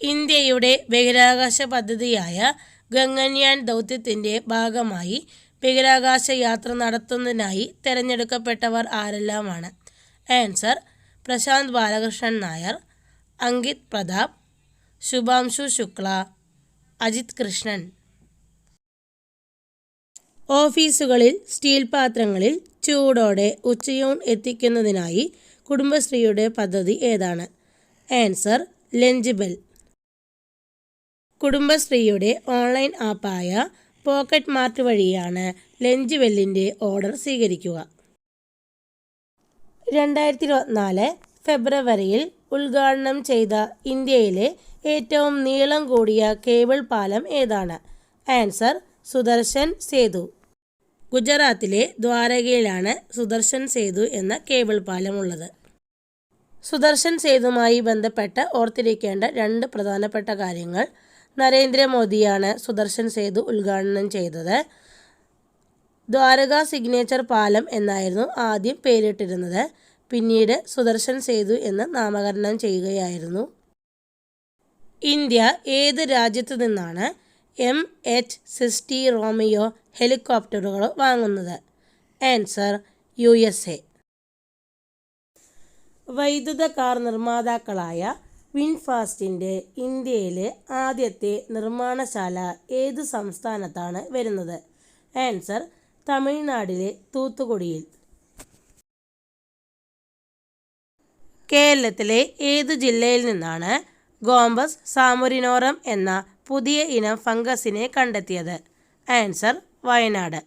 ഇന്ത്യയുടെ ബഹിരാകാശ പദ്ധതിയായ ഗഗൻയാൻ ദൗത്യത്തിൻ്റെ ഭാഗമായി ബഹിരാകാശ യാത്ര നടത്തുന്നതിനായി തിരഞ്ഞെടുക്കപ്പെട്ടവർ ആരെല്ലാമാണ്? ആൻസർ: പ്രശാന്ത് ബാലകൃഷ്ണൻ നായർ, അങ്കിത് പ്രതാപ്, ശുഭാംശു ശുക്ല, അജിത് കൃഷ്ണൻ. ഓഫീസുകളിൽ സ്റ്റീൽ പാത്രങ്ങളിൽ ചൂടോടെ ഉച്ചയൂൺ എത്തിക്കുന്നതിനായി കുടുംബശ്രീയുടെ പദ്ധതി ഏതാണ്? Answer: lunch bell. കുടുംബശ്രീയുടെ ഓൺലൈൻ ആപ്പായ പോക്കറ്റ് മാർട്ട് വഴിയാണ് ലഞ്ച് ബെല്ലിൻ്റെ ഓർഡർ സ്വീകരിക്കുക. 2024 ഫെബ്രുവരിയിൽ ഉദ്ഘാടനം ചെയ്ത ഇന്ത്യയിലെ ഏറ്റവും നീളം കൂടിയ കേബിൾ പാലം ഏതാണ്? ആൻസർ: സുദർശൻ സേതു. ഗുജറാത്തിലെ ദ്വാരകയിലാണ് സുദർശൻ സേതു എന്ന കേബിൾ പാലം ഉള്ളത്. സുദർശൻ സേതുമായി ബന്ധപ്പെട്ട് ഓർത്തിരിക്കേണ്ട 2 പ്രധാനപ്പെട്ട കാര്യങ്ങൾ: നരേന്ദ്രമോദിയാണ് സുദർശൻ സേതു ഉദ്ഘാടനം ചെയ്തത്. ദ്വാരക സിഗ്നേച്ചർ പാലം എന്നായിരുന്നു ആദ്യം പേരിട്ടിരുന്നത്. പിന്നീട് സുദർശൻ സേതു എന്ന് നാമകരണം ചെയ്യുകയായിരുന്നു. ഇന്ത്യ ഏത് രാജ്യത്തു നിന്നാണ് MH-60 റോമിയോ ഹെലികോപ്റ്ററുകൾ വാങ്ങുന്നത്? Answer: USA. വൈദ്യുത കാർ നിർമ്മാതാക്കളായ വിൻഫാസ്റ്റിൻ്റെ ഇന്ത്യയിലെ ആദ്യത്തെ നിർമ്മാണശാല ഏത് സംസ്ഥാനത്താണ് വരുന്നത്? ആൻസർ: തമിഴ്നാട്ടിലെ തൂത്തുക്കുടിയിൽ. കേരളത്തിലെ ഏതു ജില്ലയിൽ നിന്നാണ് ഗോംബസ് സാമുരിനോറം എന്ന പുതിയ ഇനം ഫംഗസിനെ കണ്ടെത്തിയത്? Answer: Wayanad.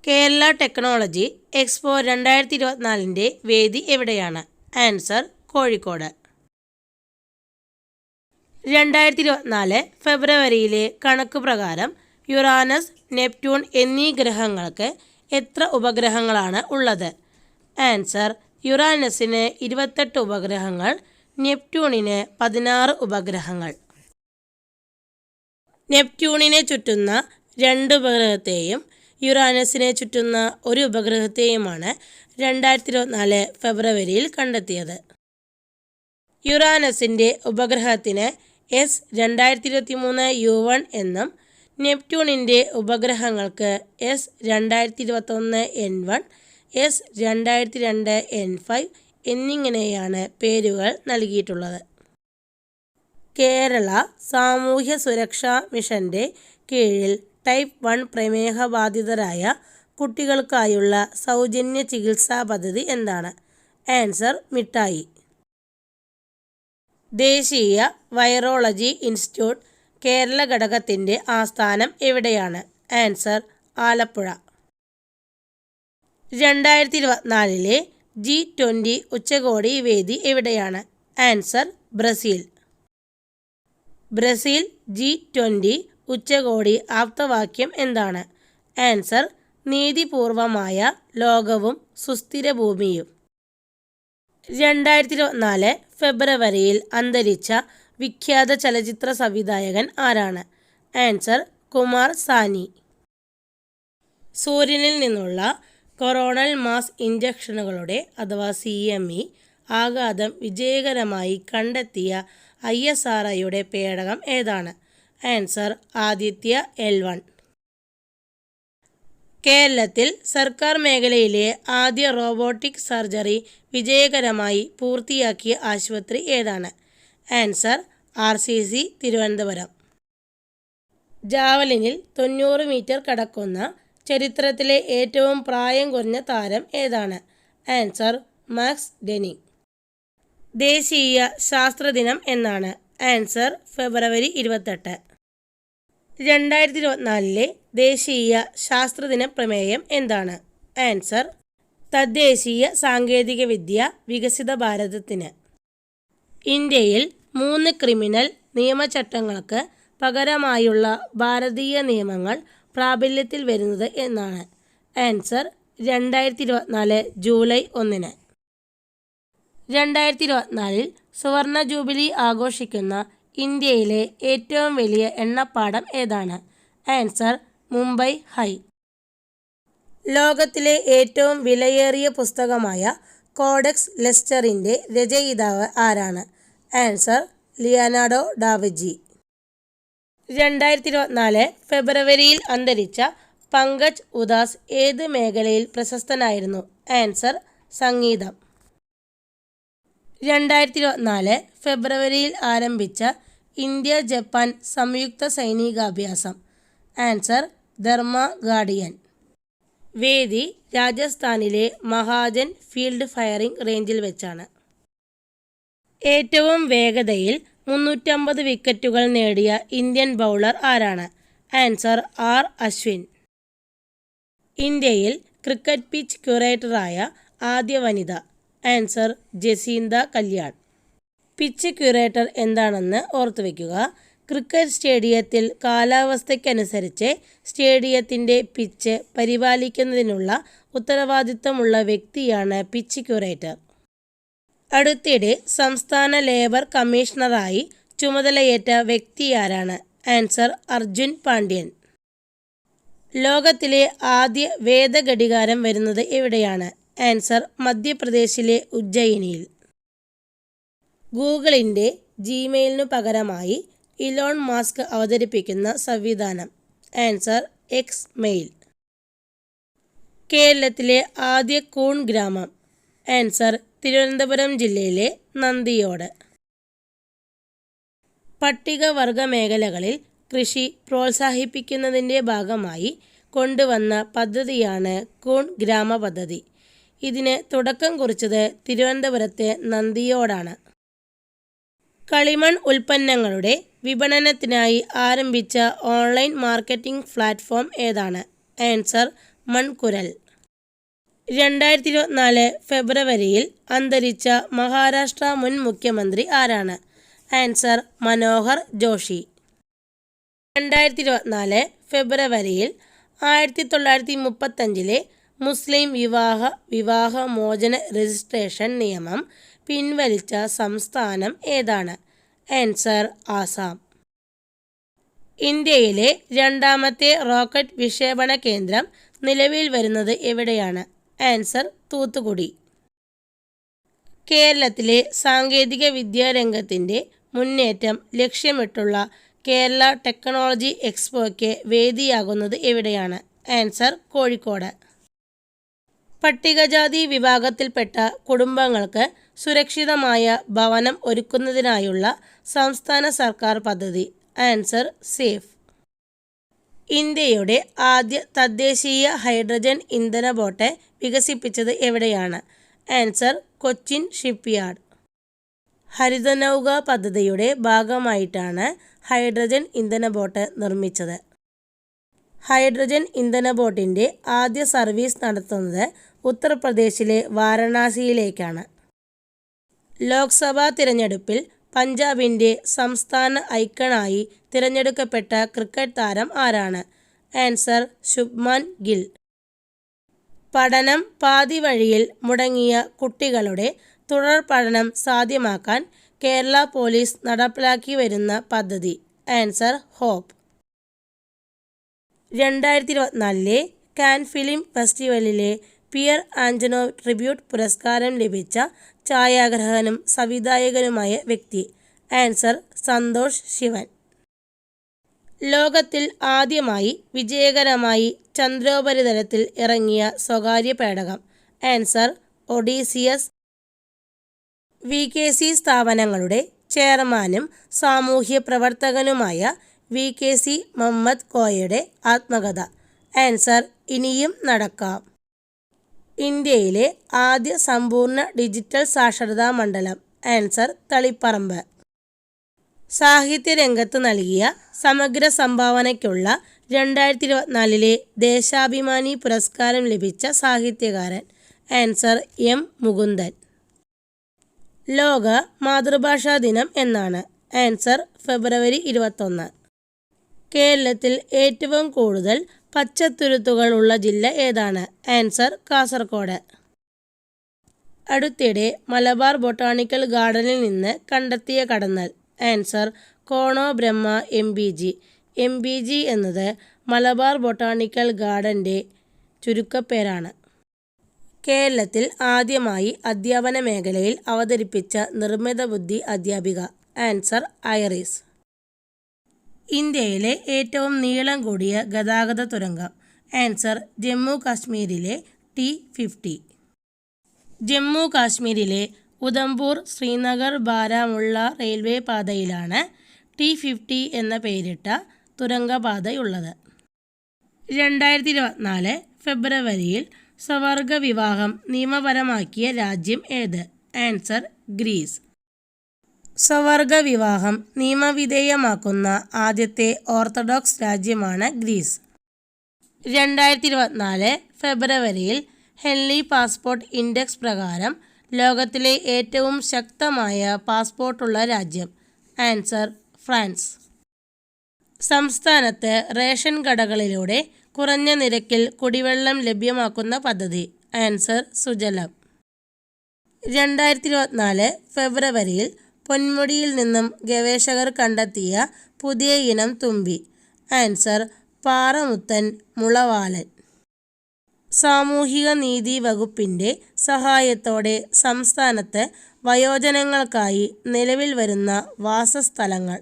Kerala technology expo 2024ൻ്റെ വേദി എവിടെയാണ്? ആൻസർ: കോഴിക്കോട്. 2024 ഫെബ്രുവരിയിലെ കണക്ക് പ്രകാരം യുറാനസ്, നെപ്റ്റ്യൂൺ എന്നീ ഗ്രഹങ്ങൾക്ക് എത്ര ഉപഗ്രഹങ്ങളാണ് ഉള്ളത്? ആൻസർ: യുറാനസിന് 28 ഉപഗ്രഹങ്ങൾ, നെപ്റ്റ്യൂണിന് 16 ഉപഗ്രഹങ്ങൾ. നെപ്റ്റ്യൂണിനെ ചുറ്റുന്ന 2 ഉപഗ്രഹത്തെയും യുറാനസിനെ ചുറ്റുന്ന 1 ഉപഗ്രഹത്തെയുമാണ് 2024 ഫെബ്രുവരിയിൽ കണ്ടെത്തിയത്. യുറാനസിൻ്റെ ഉപഗ്രഹത്തിന് S2023 U1 എന്നും നെപ്റ്റ്യൂണിൻ്റെ ഉപഗ്രഹങ്ങൾക്ക് S2021 N1, S2002 N5 എന്നിങ്ങനെയാണ് പേരുകൾ നൽകിയിട്ടുള്ളത്. കേരള സാമൂഹ്യ സുരക്ഷാ മിഷൻ്റെ കീഴിൽ ടൈപ്പ് 1 പ്രമേഹ ബാധിതരായ കുട്ടികൾക്കായുള്ള സൗജന്യ ചികിത്സാ പദ്ധതി എന്താണ്? ആൻസർ: മിഠായി. ദേശീയ വൈറോളജി ഇൻസ്റ്റിറ്റ്യൂട്ട് കേരള ഘടകത്തിൻ്റെ ആസ്ഥാനം എവിടെയാണ്? ആൻസർ: ആലപ്പുഴ. 2024 G20 ഉച്ചകോടി വേദി എവിടെയാണ്? Answer: Brazil. ബ്രസീൽ G20 ഉച്ചകോടി ആപ്തവാക്യം എന്താണ്? ആൻസർ: നീതിപൂർവമായ ലോകവും സുസ്ഥിര ഭൂമിയും. 2024 ഫെബ്രുവരിയിൽ അന്തരിച്ച വിഖ്യാത ചലച്ചിത്ര സംവിധായകൻ ആരാണ്? ആൻസർ: കുമാർ സാനി. സൂര്യനിൽ നിന്നുള്ള കൊറോണൽ മാസ് ഇഞ്ചക്ഷനുകളുടെ അഥവാ CME ആഘാതം വിജയകരമായി കണ്ടെത്തിയ ISROയുടെ പേടകം ഏതാണ്? Answer: Aditya L1. കേരളത്തിൽ സർക്കാർ മേഖലയിലെ ആദ്യ റോബോട്ടിക് സർജറി വിജയകരമായി പൂർത്തിയാക്കിയ ആശുപത്രി ഏതാണ്? Answer: RCC Thiruvananthapuram. ജാവലിനിൽ 90 മീറ്റർ കടക്കുന്ന ചരിത്രത്തിലെ ഏറ്റവും പ്രായം കുറഞ്ഞ താരം ഏതാണ്? Answer: Max Dehning. ദേശീയ ശാസ്ത്രദിനം എന്നാണ്? ആൻസർ: ഫെബ്രുവരി 28. 2024 ദേശീയ ശാസ്ത്രദിന പ്രമേയം എന്താണ്? ആൻസർ: തദ്ദേശീയ സാങ്കേതികവിദ്യ വികസിത ഭാരതത്തിന്. ഇന്ത്യയിൽ 3 ക്രിമിനൽ നിയമചട്ടങ്ങൾക്ക് പകരമായുള്ള ഭാരതീയ നിയമങ്ങൾ പ്രാബല്യത്തിൽ വരുന്നത് എന്നാണ്? Answer: 2024 July 1. 2024 സുവർണ ജൂബിലി ആഘോഷിക്കുന്ന ഇന്ത്യയിലെ ഏറ്റവും വലിയ എണ്ണപ്പാടം ഏതാണ്? Answer: Mumbai high. ലോകത്തിലെ ഏറ്റവും വിലയേറിയ പുസ്തകമായ കോഡെക്സ് ലെസ്റ്ററിൻ്റെ രചയിതാവ് ആരാണ്? Answer Leonardo da Vinci. 2024 ഫെബ്രുവരിയിൽ അന്തരിച്ച പങ്കജ് ഉദാസ് ഏത് മേഖലയിൽ പ്രശസ്തനായിരുന്നു? ആൻസർ സംഗീതം. 2024 ഫെബ്രുവരിയിൽ ആരംഭിച്ച ഇന്ത്യ ജപ്പാൻ സംയുക്ത സൈനികാഭ്യാസം? ആൻസർ ധർമ്മ ഗാർഡിയൻ. വേദി രാജസ്ഥാനിലെ മഹാജൻ ഫീൽഡ് ഫയറിംഗ് റേഞ്ചിൽ വെച്ചാണ്. ഏറ്റവും വേഗതയിൽ 350 വിക്കറ്റുകൾ നേടിയ ഇന്ത്യൻ ബൗളർ ആരാണ്? Answer R Ashwin. ഇന്ത്യയിൽ ക്രിക്കറ്റ് പിച്ച് ക്യൂറേറ്ററായ ആദ്യ വനിത? Answer Jacintha Kalyan. Pitch curator എന്താണെന്ന് ഓർത്തുവെക്കുക. ക്രിക്കറ്റ് സ്റ്റേഡിയത്തിൽ കാലാവസ്ഥയ്ക്കനുസരിച്ച് സ്റ്റേഡിയത്തിൻ്റെ പിച്ച് പരിപാലിക്കുന്നതിനുള്ള ഉത്തരവാദിത്തമുള്ള വ്യക്തിയാണ് പിച്ച് ക്യൂറേറ്റർ. അടുത്തിടെ സംസ്ഥാന ലേബർ കമ്മീഷണറായി ചുമതലയേറ്റ വ്യക്തിയാരാണ്? ആൻസർ അർജുൻ പാണ്ഡ്യൻ. ലോകത്തിലെ ആദ്യ വേദഘടികാരം വരുന്നത് എവിടെയാണ്? ആൻസർ മധ്യപ്രദേശിലെ ഉജ്ജയിനിയിൽ. ഗൂഗിളിൻ്റെ ജിമെയിലിനു പകരമായി ഇലോൺ മസ്ക് അവതരിപ്പിക്കുന്ന സംവിധാനം? Answer X mail. കേരളത്തിലെ ആദ്യ കൂൺ ഗ്രാമം? ആൻസർ തിരുവനന്തപുരം ജില്ലയിലെ നന്ദിയോട്. പട്ടികവർഗ മേഖലകളിൽ കൃഷി പ്രോത്സാഹിപ്പിക്കുന്നതിൻ്റെ ഭാഗമായി കൊണ്ടുവന്ന പദ്ധതിയാണ് കൂൺ ഗ്രാമ പദ്ധതി. ഇതിന് തുടക്കം കുറിച്ചത് തിരുവനന്തപുരത്തെ നന്ദിയോടാണ്. കളിമൺ ഉൽപ്പന്നങ്ങളുടെ വിപണനത്തിനായി ആരംഭിച്ച ഓൺലൈൻ മാർക്കറ്റിംഗ് പ്ലാറ്റ്ഫോം ഏതാണ്? ആൻസർ മൺകുരൽ. 2024 ഫെബ്രുവരിയിൽ അന്തരിച്ച മഹാരാഷ്ട്ര മുൻ മുഖ്യമന്ത്രി ആരാണ്? ആൻസർ മനോഹർ ജോഷി. 2024 ഫെബ്രുവരിയിൽ 1935 മുസ്ലിം വിവാഹമോചന രജിസ്ട്രേഷൻ നിയമം പിൻവലിച്ച സംസ്ഥാനം ഏതാണ്? ആൻസർ ആസാം. ഇന്ത്യയിലെ രണ്ടാമത്തെ റോക്കറ്റ് വിക്ഷേപണ കേന്ദ്രം നിലവിൽ വരുന്നത് എവിടെയാണ്? ആൻസർ തൂത്തുക്കുടി. കേരളത്തിലെ സാങ്കേതിക വിദ്യാരംഗത്തിൻ്റെ മുന്നേറ്റം ലക്ഷ്യമിട്ടുള്ള കേരള ടെക്നോളജി എക്സ്പോയ്ക്ക് വേദിയാകുന്നത് എവിടെയാണ്? ആൻസർ കോഴിക്കോട്. പട്ടികജാതി വിഭാഗത്തിൽപ്പെട്ട കുടുംബങ്ങൾക്ക് സുരക്ഷിതമായ ഭവനം ഒരുക്കുന്നതിനായുള്ള സംസ്ഥാന സർക്കാർ പദ്ധതി? Answer safe. ഇന്ത്യയുടെ ആദ്യ തദ്ദേശീയ ഹൈഡ്രജൻ ഇന്ധന ബോട്ട് വികസിപ്പിച്ചത് എവിടെയാണ്? Answer Cochin shipyard. ഹരിതനൗക പദ്ധതിയുടെ ഭാഗമായിട്ടാണ് ഹൈഡ്രജൻ ഇന്ധന ബോട്ട് നിർമ്മിച്ചത്. ഹൈഡ്രജൻ ഇന്ധന ബോട്ടിൻ്റെ ആദ്യ സർവീസ് നടത്തുന്നത് ഉത്തർപ്രദേശിലെ വാരണാസിയിലേക്കാണ്. ലോക്സഭാ തിരഞ്ഞെടുപ്പിൽ പഞ്ചാബിൻ്റെ സംസ്ഥാന ഐക്കണായി തിരഞ്ഞെടുക്കപ്പെട്ട ക്രിക്കറ്റ് താരം ആരാണ്? ആൻസർ ശുഭ്മാൻ ഗിൽ. പഠനം പാതി വഴിയിൽ മുടങ്ങിയ കുട്ടികളുടെ തുടർ പഠനം സാധ്യമാക്കാൻ കേരള പോലീസ് നടപ്പിലാക്കി വരുന്ന പദ്ധതി? Answer hope. 2024 കാൻ ഫിലിം ഫെസ്റ്റിവലിലെ പിയർ ആഞ്ചനോവ് ട്രിബ്യൂട്ട് പുരസ്കാരം ലഭിച്ച ഛായാഗ്രഹകനും സംവിധായകനുമായ വ്യക്തി? ആൻസർ സന്തോഷ് ശിവൻ. ലോകത്തിൽ ആദ്യമായി വിജയകരമായി ചന്ദ്രോപരിതലത്തിൽ ഇറങ്ങിയ സ്വകാര്യ പേടകം? Answer Odysseus. VKC സ്ഥാപനങ്ങളുടെ ചെയർമാനും സാമൂഹ്യ പ്രവർത്തകനുമായ VKC മുഹമ്മദ് കോയയുടെ ആത്മകഥ? ആൻസർ ഇനിയും നടക്കാം. ഇന്ത്യയിലെ ആദ്യ സമ്പൂർണ്ണ ഡിജിറ്റൽ സാക്ഷരതാ മണ്ഡലം? ആൻസർ തളിപ്പറമ്പ്. സാഹിത്യരംഗത്ത് നൽകിയ സമഗ്ര സംഭാവനയ്ക്കുള്ള 2024 ദേശാഭിമാനി പുരസ്കാരം ലഭിച്ച സാഹിത്യകാരൻ? Answer M Mukundan. ലോക മാതൃഭാഷാ ദിനം എന്നാണ്? ആൻസർ ഫെബ്രുവരി 21. കേരളത്തിൽ ഏറ്റവും കൂടുതൽ പച്ചത്തുരുത്തുകൾ ഉള്ള ജില്ല ഏതാണ്? ആൻസർ കാസർഗോഡ്. അടുത്തിടെ മലബാർ ബൊട്ടാണിക്കൽ ഗാർഡനിൽ നിന്ന് കണ്ടെത്തിയ കടന്നൽ? ആൻസർ കോണോ ബ്രഹ്മ MBG. MBG എന്നത് മലബാർ ബൊട്ടാണിക്കൽ ഗാർഡൻ്റെ ചുരുക്കപ്പേരാണ്. കേരളത്തിൽ ആദ്യമായി അധ്യാപന മേഖലയിൽ അവതരിപ്പിച്ച നിർമ്മിത ബുദ്ധി അധ്യാപിക. Answer iris. ഇന്ത്യയിലെ ഏറ്റവും നീളം കൂടിയ ഗതാഗത തുരങ്കം. ആൻസർ ജമ്മു കാശ്മീരിലെ T50. ജമ്മു കാശ്മീരിലെ ഉധംപൂർ ശ്രീനഗർ ബാരാമുള്ള റെയിൽവേ പാതയിലാണ് T50 എന്ന പേരിട്ട തുരങ്കപാതയുള്ളത്. 2024 ഫെബ്രുവരിയിൽ സ്വവർഗ വിവാഹം നിയമപരമാക്കിയ രാജ്യം ഏത്? Answer Greece. സ്വവർഗ വിവാഹം നിയമവിധേയമാക്കുന്ന ആദ്യത്തെ ഓർത്തഡോക്സ് രാജ്യമാണ് ഗ്രീസ്. 2024 ഫെബ്രുവരിയിൽ ഹെൻലി പാസ്പോർട്ട് ഇൻഡെക്സ് പ്രകാരം ലോകത്തിലെ ഏറ്റവും ശക്തമായ പാസ്പോർട്ടുള്ള രാജ്യം. Answer France. സംസ്ഥാനത്ത് റേഷൻ കടകളിലൂടെ കുറഞ്ഞ നിരക്കിൽ കുടിവെള്ളം ലഭ്യമാക്കുന്ന പദ്ധതി. ആൻസർ സുജലം. 2024 ഫെബ്രുവരിയിൽ പൊന്മുടിയിൽ നിന്നും ഗവേഷകർ കണ്ടെത്തിയ പുതിയ ഇനം തുമ്പി. ആൻസർ പാറമുത്തൻ മുളവാലൻ. സാമൂഹിക നീതി വകുപ്പിൻ്റെ സഹായത്തോടെ സംസ്ഥാനത്ത് വയോജനങ്ങൾക്കായി നിലവിൽ വരുന്ന വാസസ്ഥലങ്ങൾ.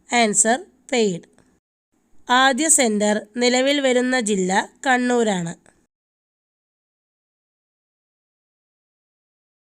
Answer paid. ആദ്യ സെൻറ്റർ നിലവിൽ വരുന്ന ജില്ല കണ്ണൂരാണ്.